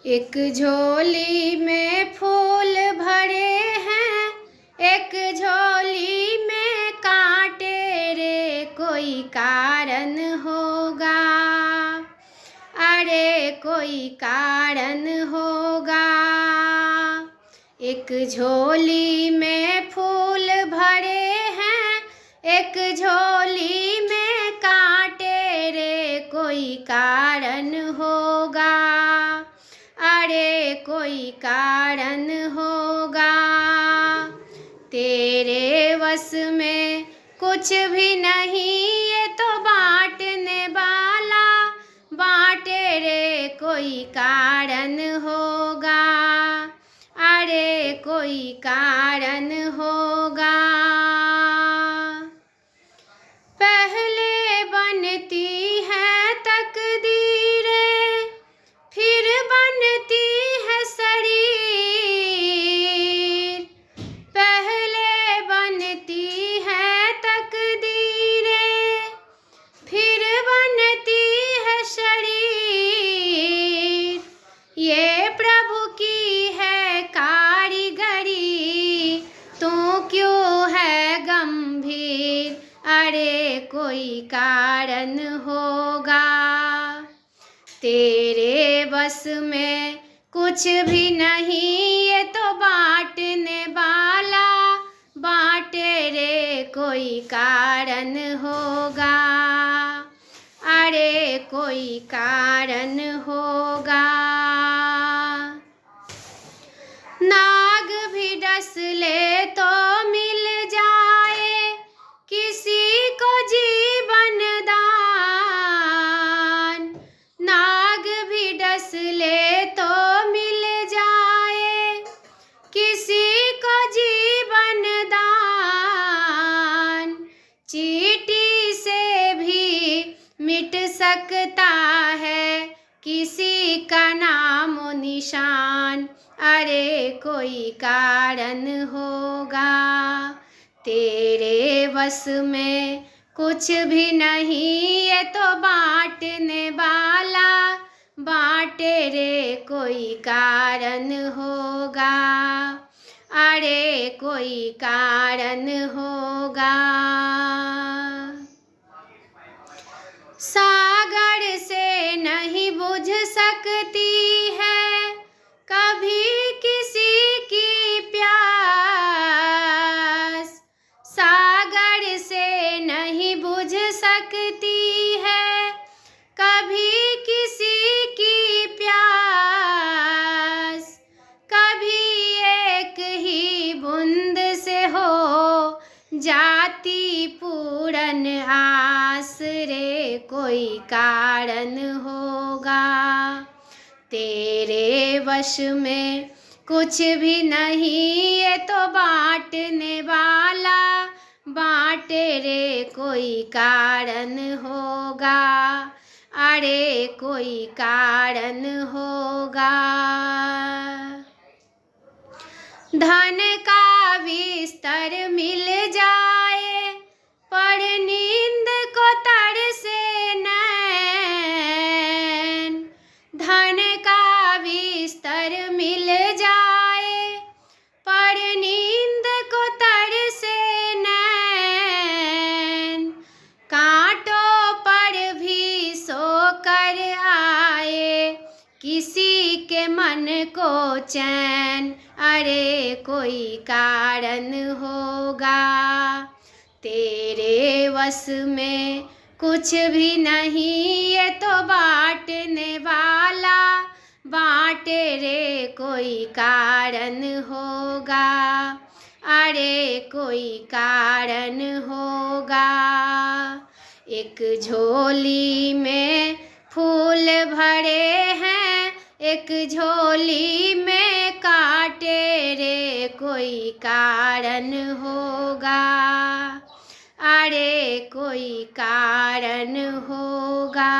एक झोली में फूल भरे हैं, एक झोली में कांटे रे, कोई कारण होगा, अरे कोई कारण होगा। एक झोली में फूल भरे हैं, एक झोली में कांटे रे, कोई कारण होगा, अरे कोई कारण होगा। तेरे वश में कुछ भी नहीं, ये तो बांटने वाला बांटे रे, कोई कारण होगा, अरे कोई कारण होगा। पहले बनती है तकदीरें, फिर बनती है शरीर। पहले बनती है तकदीरें, फिर बनती है शरीर। ये प्रभु की है कारीगरी, तू क्यों है गंभीर, अरे कोई कारण होगा। तेरे बस में कुछ भी नहीं, ये तो बांटने वाला बांटे रे, कोई कारण होगा, अरे कोई कारण होगा। नाग भी डस ले तो मिल जाए किसी को जीवन दान, नाग भी डस ले तो मिल जाए किसी को जीवन दान। चींटी से भी मिट सकता है किसी का नाम निशान, अरे कोई कारण होगा। तेरे बस में कुछ भी नहीं, ये तो बांटने वाला बांटे रे, कोई कारण होगा, अरे कोई कारण होगा। सागर से नहीं बुझ सकती है कभी किसी की प्यास, सागर से नहीं बुझ सकती है कभी किसी की प्यास। कभी एक ही बूंद से हो जाती पूरन आस रे, कोई कारण होगा। तेरे वश में कुछ भी नहीं, ये तो बांटने वाला बांटे रे, कोई कारण होगा, अरे कोई कारण होगा। धन का बिस्तर मिल जाए पर नींद को तरसे नैन, धन का बिस्तर मिल जाए पर नींद को तरसे नैन। कांटों पर भी सोकर आए किसी के मन को चैन, अरे कोई कारण होगा। तेरे वश में कुछ भी नहीं, ये तो बांटने वाला बांटे रे, कोई कारण होगा, अरे कोई कारण होगा। एक झोली में फूल भरे हैं, एक झोली में कांटे रे, कोई कारण होगा, अरे कोई कारण होगा।